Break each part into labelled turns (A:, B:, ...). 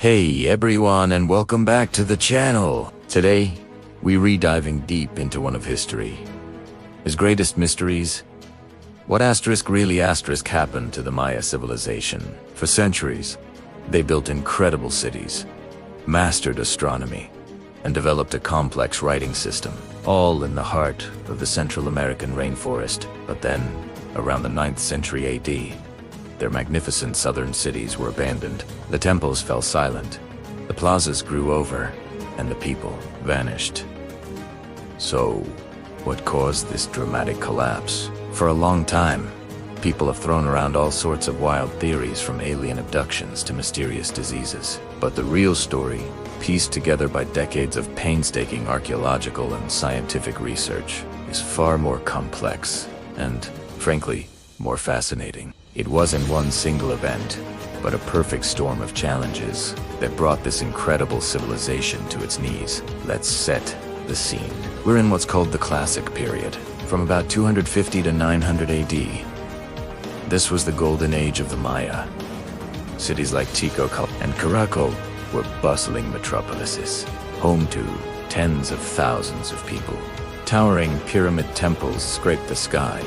A: Hey everyone, and welcome back to the channel. Today, we re-diving deep into one of history. His greatest mysteries? What really happened to the Maya civilization? For centuries, they built incredible cities, mastered astronomy, and developed a complex writing system, all in the heart of the Central American rainforest. But then, around the 9th century AD, their magnificent southern cities were abandoned. The temples fell silent, the plazas grew over, and the people vanished. So, what caused this dramatic collapse? For a long time, people have thrown around all sorts of wild theories, from alien abductions to mysterious diseases. But the real story, pieced together by decades of painstaking archaeological and scientific research, is far more complex and, frankly, more fascinating. It wasn't one single event, but a perfect storm of challenges that brought this incredible civilization to its knees. Let's set the scene. We're in what's called the Classic period, from about 250 to 900 AD. This was the golden age of the Maya. Cities like Tikal and Caracal were bustling metropolises, home to tens of thousands of people. Towering pyramid temples scraped the sky.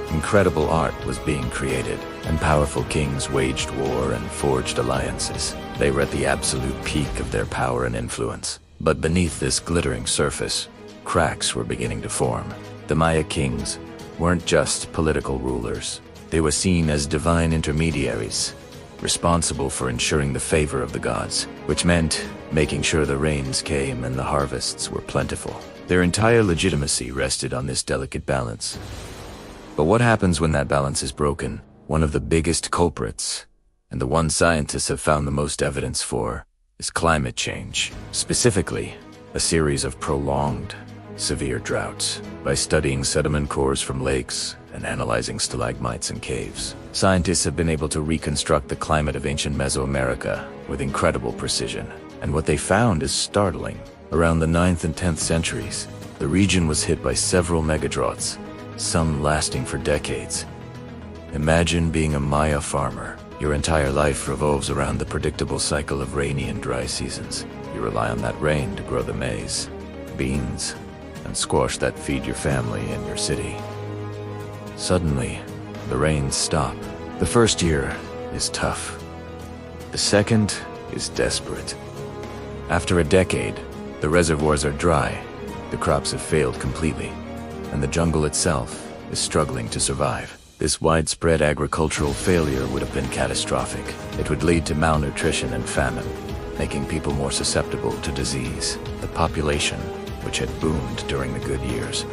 A: Incredible art was being created, and powerful kings waged war and forged alliances. They were at the absolute peak of their power and influence. But beneath this glittering surface, cracks were beginning to form. The Maya kings weren't just political rulers. They were seen as divine intermediaries, responsible for ensuring the favor of the gods, which meant making sure the rains came and the harvests were plentiful. Their entire legitimacy rested on this delicate balance. But what happens when that balance is broken? One of the biggest culprits, and the one scientists have found the most evidence for, is climate change. Specifically, a series of prolonged, severe droughts. By studying sediment cores from lakes and analyzing stalagmites and caves, scientists have been able to reconstruct the climate of ancient Mesoamerica with incredible precision. And what they found is startling. Around the 9th and 10th centuries, the region was hit by several megadroughts, some lasting for decades. Imagine being a Maya farmer. Your entire life revolves around the predictable cycle of rainy and dry seasons. You rely on that rain to grow the maize, beans, and squash that feed your family and your city. Suddenly, the rains stop. The first year is tough. The second is desperate. After a decade, the reservoirs are dry, the crops have failed completely, and the jungle itself is struggling to survive. This widespread agricultural failure would have been catastrophic. It would lead to malnutrition and famine, making people more susceptible to disease. The population, which had boomed during the good years,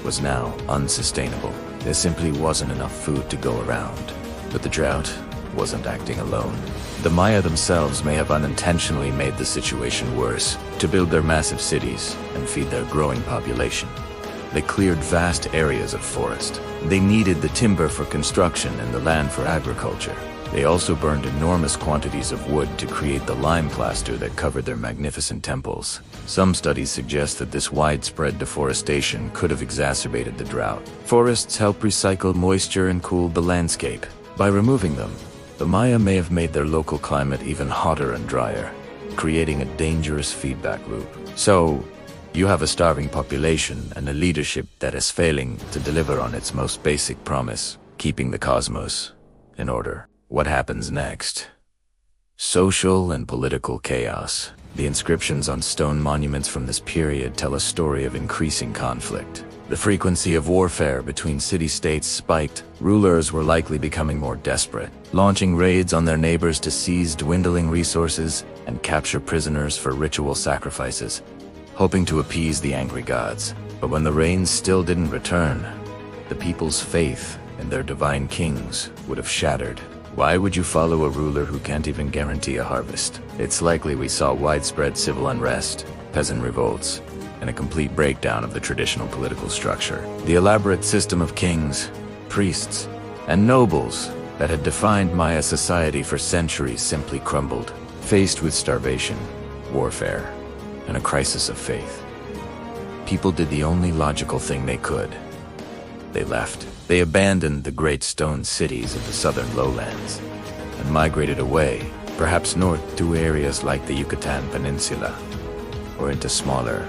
A: was now unsustainable. There simply wasn't enough food to go around. But the drought wasn't acting alone. The Maya themselves may have unintentionally made the situation worse to build their massive cities and feed their growing population. They cleared vast areas of forest. They needed the timber for construction and the land for agriculture. They also burned enormous quantities of wood to create the lime plaster that covered their magnificent temples. Some studies suggest that this widespread deforestation could have exacerbated the drought. Forests help recycle moisture and cool the landscape. By removing them, the Maya may have made their local climate even hotter and drier, creating a dangerous feedback loop. So, you have a starving population and a leadership that is failing to deliver on its most basic promise, keeping the cosmos in order. What happens next? Social and political chaos. The inscriptions on stone monuments from this period tell a story of increasing conflict. The frequency of warfare between city-states spiked. Rulers were likely becoming more desperate, launching raids on their neighbors to seize dwindling resources and capture prisoners for ritual sacrifices, hoping to appease the angry gods. But when the rains still didn't return, the people's faith in their divine kings would have shattered. Why would you follow a ruler who can't even guarantee a harvest? It's likely we saw widespread civil unrest, peasant revolts, and a complete breakdown of the traditional political structure. The elaborate system of kings, priests, and nobles that had defined Maya society for centuries simply crumbled, faced with starvation, warfare, and a crisis of faith. People did the only logical thing they could. They left. They abandoned the great stone cities of the southern lowlands and migrated away perhaps north to areas like the Yucatan Peninsula, or into smaller,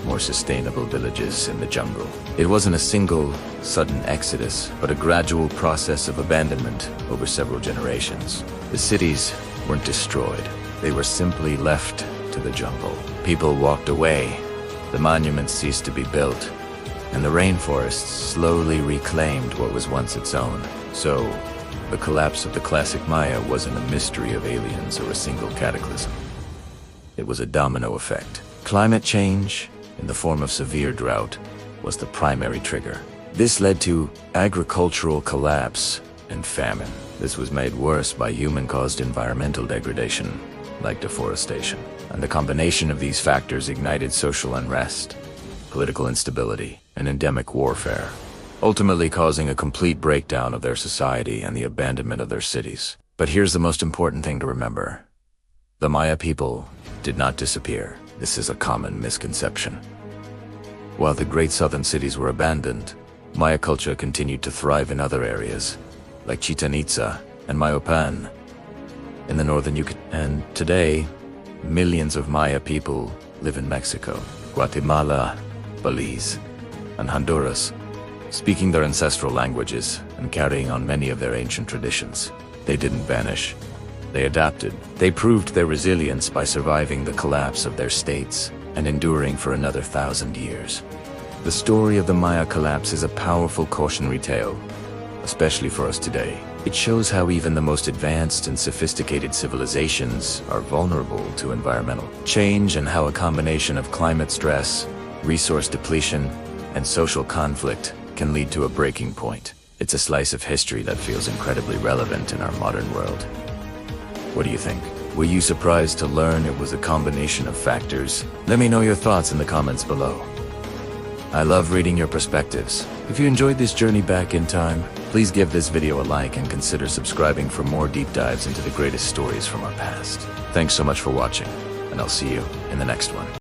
A: more sustainable villages in the jungle. It wasn't a single, sudden exodus, but a gradual process of abandonment over several generations. The cities weren't destroyed. They were simply left to the jungle. People walked away, the monuments ceased to be built, and the rainforests slowly reclaimed what was once its own. So, the collapse of the classic Maya wasn't a mystery of aliens or a single cataclysm. It was a domino effect. Climate change, in the form of severe drought, was the primary trigger. This led to agricultural collapse and famine. This was made worse by human-caused environmental degradation, like deforestation. And the combination of these factors ignited social unrest, political instability, and endemic warfare, ultimately causing a complete breakdown of their society and the abandonment of their cities. But here's the most important thing to remember. The Maya people did not disappear. This is a common misconception. While the great southern cities were abandoned, Maya culture continued to thrive in other areas, like Chichen Itza and Mayopan in the northern Yucatan. And today, millions of Maya people live in Mexico, Guatemala, Belize, and Honduras, speaking their ancestral languages and carrying on many of their ancient traditions. They didn't vanish. They adapted. They proved their resilience by surviving the collapse of their states and enduring for another 1,000 years. The story of the Maya collapse is a powerful cautionary tale, especially for us today. It shows how even the most advanced and sophisticated civilizations are vulnerable to environmental change, and how a combination of climate stress, resource depletion, and social conflict can lead to a breaking point. It's a slice of history that feels incredibly relevant in our modern world. What do you think? Were you surprised to learn it was a combination of factors? Let me know your thoughts in the comments below. I love reading your perspectives. If you enjoyed this journey back in time, please give this video a like and consider subscribing for more deep dives into the greatest stories from our past. Thanks so much for watching, and I'll see you in the next one.